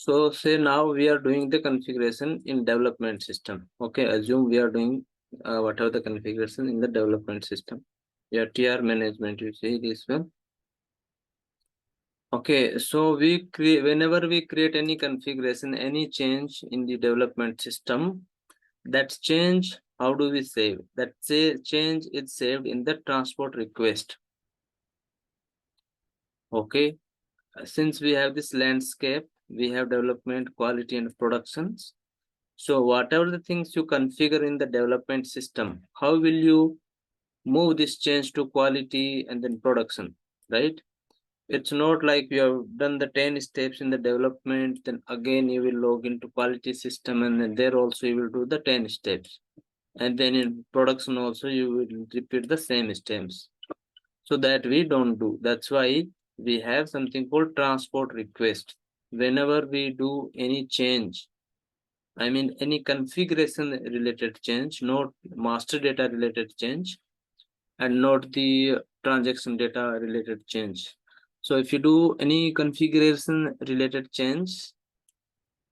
So say now we are doing the configuration in development system. Okay, assume we are doing whatever the configuration in the development system. Yeah, TR management, you see this one. Okay, so we create, whenever we create any configuration, any change in the development system, that change, how do we save? That say change is saved in the transport request. Okay, since we have this landscape, we have development, quality, and productions. So whatever the things you configure in the development system, how will you move this change to quality and then production, right? It's not like you have done the 10 steps in the development, then again you will log into quality system and then there also you will do the 10 steps. And then in production also you will repeat the same steps. So that we don't do. That's why we have something called transport request. Whenever we do any change, I mean any configuration related change, not master data related change, and not the transaction data related change. So if you do any configuration related change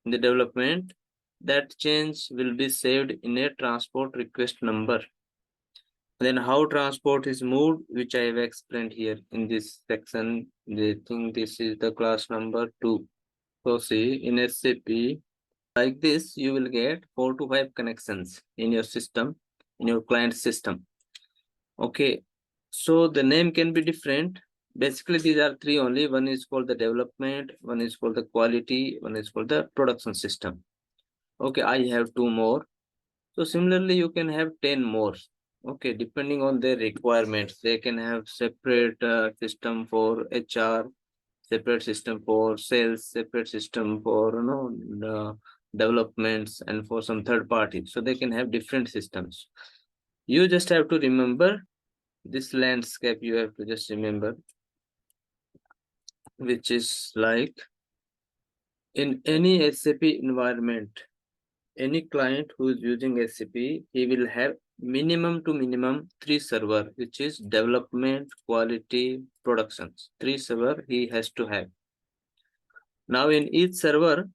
in the development, that change will be saved in a transport request number. Then how transport is moved, which I have explained here in this section. I think this is the class number 2. So see, in SAP, like this, you will get 4 to 5 connections in your system, in your client system. Okay, so the name can be different. Basically, these are three only. One is called the development, one is called the quality, one is called the production system. Okay, I have 2 more. So similarly, you can have 10 more. Okay, depending on their requirements, they can have separate system for HR, separate system for sales, separate system for the developments, and for some third party. So they can have different systems. You just have to remember this landscape. You have to just remember, which is like in any SAP environment, any client who is using SAP, he will have minimum to minimum 3 server, which is development, quality, productions. 3 server he has to have. Now in each server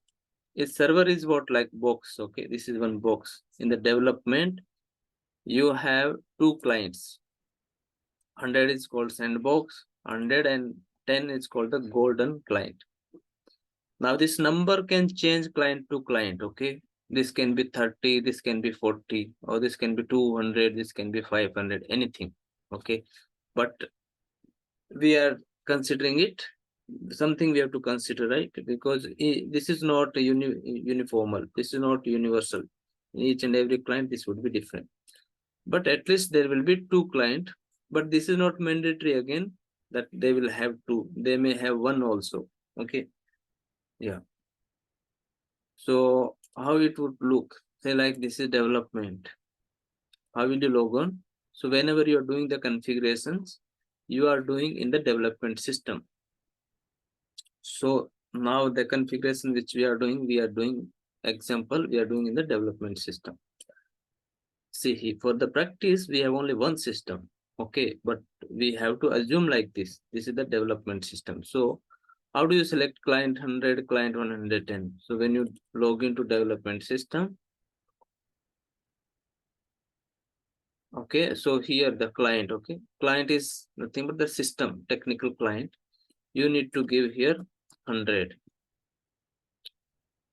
is what, like box. Okay, this is one box. In the development, you have 2 clients. 100 is called sandbox, 110 is called the golden client. Now this number can change client to client. Okay, this can be 30, this can be 40, or this can be 200, this can be 500, anything. Okay, but we are considering it something we have to consider, right? Because this is not uniformal, this is not universal. In each and every client this would be different, but at least there will be 2 client. But this is not mandatory again that they will have 2, they may have 1 also. Okay, yeah. So how it would look, say like this is development. How will you log on? So whenever you are doing the configurations, you are doing in the development system. So now the configuration which we are doing example, we are doing in the development system. See here, for the practice, we have only one system. Okay, but we have to assume like this. This is the development system. So how do you select client 100, client 110? So when you log into development system, okay, so here the client, okay, client is nothing but the system, technical client. You need to give here 100.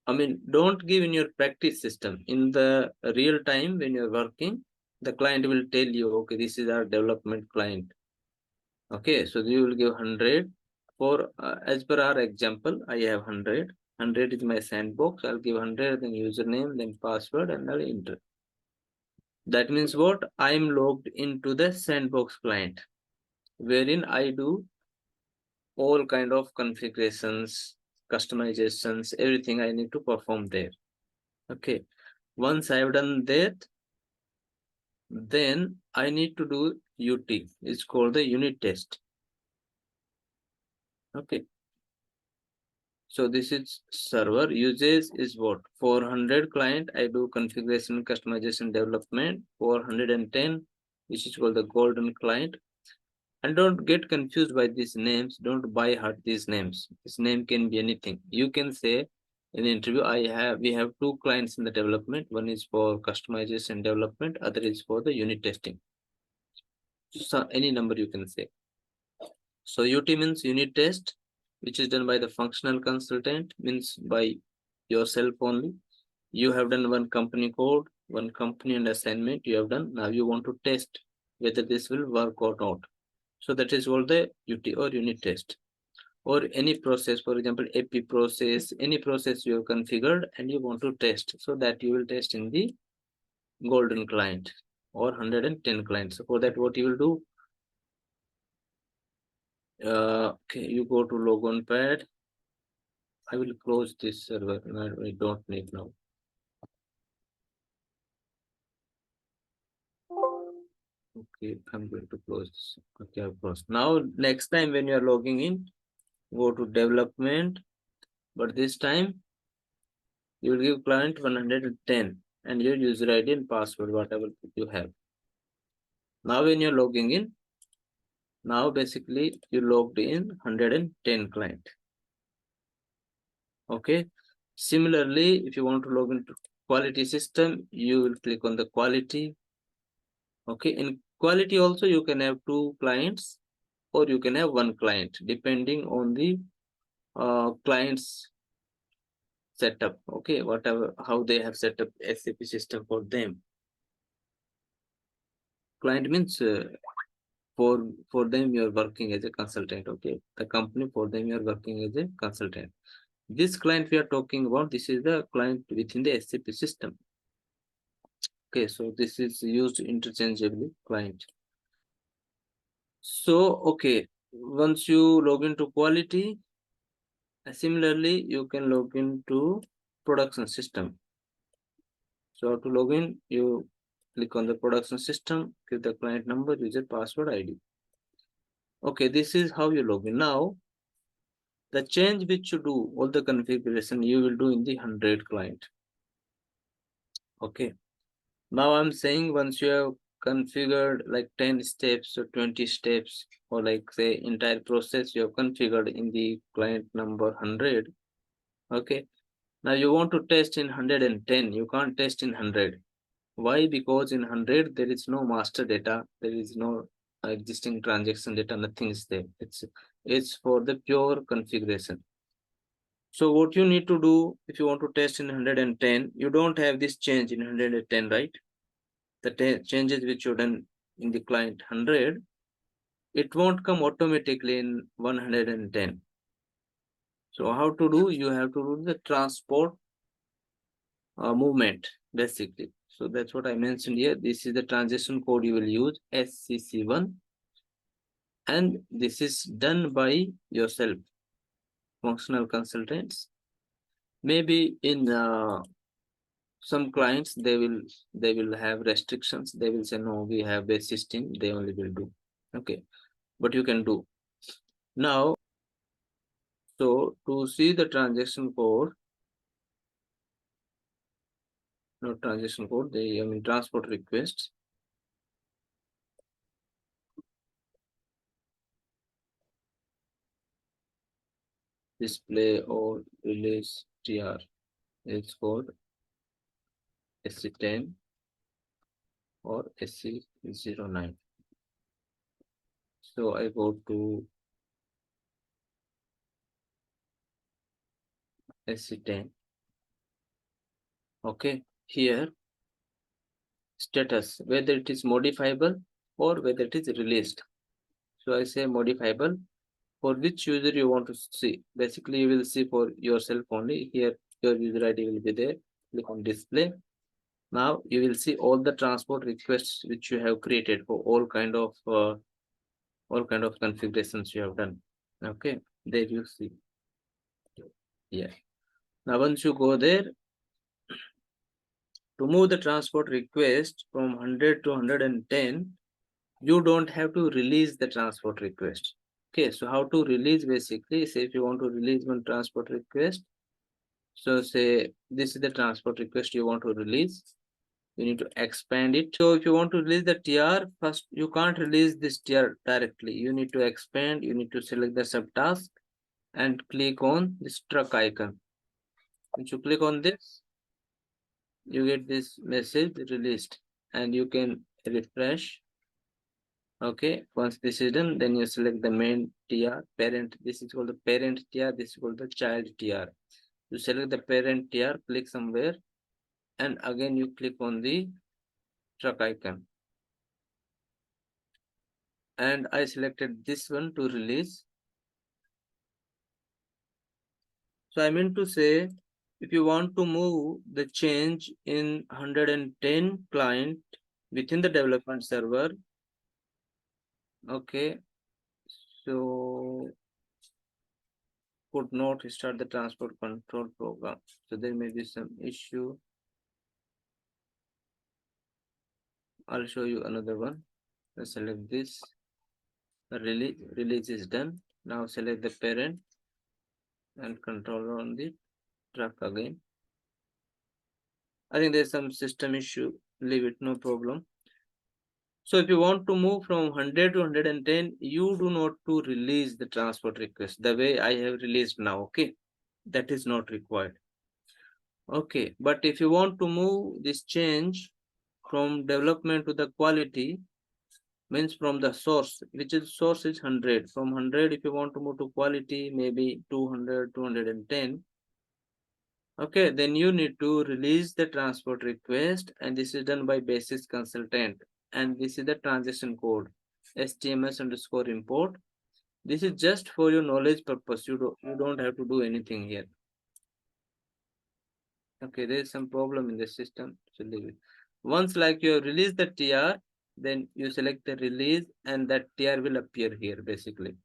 I mean, don't give in your practice system. In the real time when you're working, the client will tell you, okay, this is our development client. Okay, so you will give 100 for, as per our example, I have 100. 100 is my sandbox. I'll give 100, then username, then password, and I'll enter. That means what? I am logged into the sandbox client, wherein I do all kind of configurations, customizations, everything I need to perform there. Okay, once I have done that, then I need to do UT. It's called the unit test. Okay, so this is server. Usage is what? 400 client. I do configuration, customization, development. 410, which is called the golden client. And don't get confused by these names. Don't buy heart these names. This name can be anything. You can say In the interview, we have two clients in the development. One is for customization development, other is for the unit testing. So any number you can say. So UT means unit test, which is done by the functional consultant, means by yourself only. You have done one company code, one company and assignment you have done. Now you want to test whether this will work or not. So that is called the UT or unit test. Or any process, for example, AP process, any process you have configured and you want to test. So that you will test in the golden client or 110 clients. So for that, what you will do? Okay, you go to logon pad. I will close this server. I don't need now. Okay, I'm going to close this. Okay, I've closed. Now, next time when you are logging in, go to development, but this time you will give client 110 and your user ID and password, whatever you have. Now, when you're logging in, now basically you logged in 110 client. Okay. Similarly, if you want to log into quality system, you will click on the quality. Okay. In quality also, you can have two clients or you can have one client depending on the client's setup. Okay. Whatever, how they have set up SAP system for them. Client means for them you're working as a consultant. Okay. The company, for them you're working as a consultant. This client we are talking about, this is the client within the SAP system. Okay, so this is used interchangeably, client. So, okay, once you log into quality, similarly, you can log into production system. So to log in, you click on the production system, give the client number, user password, ID. Okay, this is how you log in. Now, the change which you do, all the configuration you will do in the 100 client. Okay. Now I'm saying once you have configured like 10 steps or 20 steps or like say entire process you have configured in the client number 100. Okay. Now you want to test in 110. You can't test in 100. Why? Because in 100 there is no master data. There is no existing transaction data. Nothing is there. It's for the pure configuration. So what you need to do if you want to test in 110, you don't have this change in 110, right? The changes which you done in the client 100, it won't come automatically in 110. So how to do? You have to do the transport movement basically. So that's what I mentioned here. This is the transaction code you will use, SCC1, and this is done by yourself, functional consultants. Maybe in some clients they will have restrictions. They will say no, we have this system. They only will do. Okay, but you can do. Now, so to see the transaction code, no transaction code, I mean transport request. Display or release TR is called SC10 or SC09. So I go to SC10. Okay, here status, whether it is modifiable or whether it is released. So I say modifiable. For which user you want to see? Basically, you will see for yourself only. Here, your user ID will be there. Click on display. Now you will see all the transport requests which you have created for all kind of configurations you have done. Okay, there you see. Yeah. Now once you go there, to move the transport request from 100 to 110, you don't have to release the transport request. Okay, so how to release? Basically, say if you want to release one transport request, so say this is the transport request you want to release. You need to expand it. So if you want to release the TR, first you can't release this TR directly. You need to expand. You need to select the subtask and click on this truck icon. Once you click on this, you get this message released, and you can refresh. Okay, once this is done, then you select the main TR parent. This is called the parent TR, this is called the child TR. You select the parent TR, click somewhere, and again you click on the truck icon. And I selected this one to release. So I mean to say, if you want to move the change in 110 client within the development server, okay, so could not start the transport control program. So there may be some issue. I'll show you another one. Let's select this. The release is done. Now select the parent and controller on the truck again. I think there's some system issue. Leave it, no problem. So if you want to move from 100 to 110, you do not to release the transport request the way I have released now. Okay, that is not required. Okay, but if you want to move this change from development to the quality, means from the source, which is source is 100. From 100, if you want to move to quality, maybe 200, 210. Okay, then you need to release the transport request, and this is done by basis consultant. And this is the transaction code, HTML underscore import. This is just for your knowledge purpose. You don't have to do anything here. Okay, there is some problem in the system, so leave it. Once like you have released the TR, then you select the release, and that TR will appear here basically.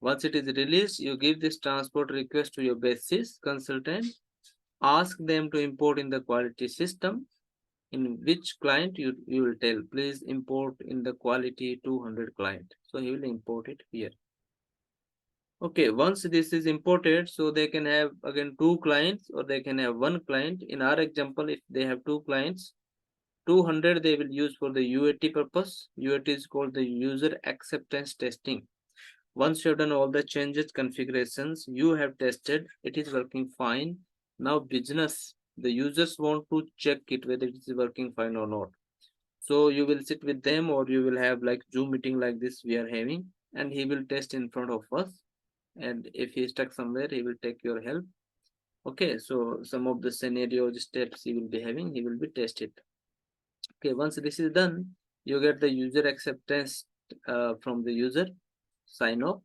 Once it is released, you give this transport request to your basis consultant, ask them to import in the quality system, in which client you will tell, please import in the quality 200 client. So he will import it here. Okay, once this is imported, so they can have again two clients or they can have one client. In our example, if they have two clients, 200 they will use for the UAT purpose. UAT is called the user acceptance testing. Once you have done all the changes, configurations, you have tested, it is working fine. Now business, the users want to check it whether it is working fine or not. So you will sit with them or you will have like Zoom meeting like this we are having, and he will test in front of us. And if he is stuck somewhere, he will take your help. Okay, so some of the scenario steps he will be having, he will be tested. Okay, once this is done, you get the user acceptance from the user, sign off.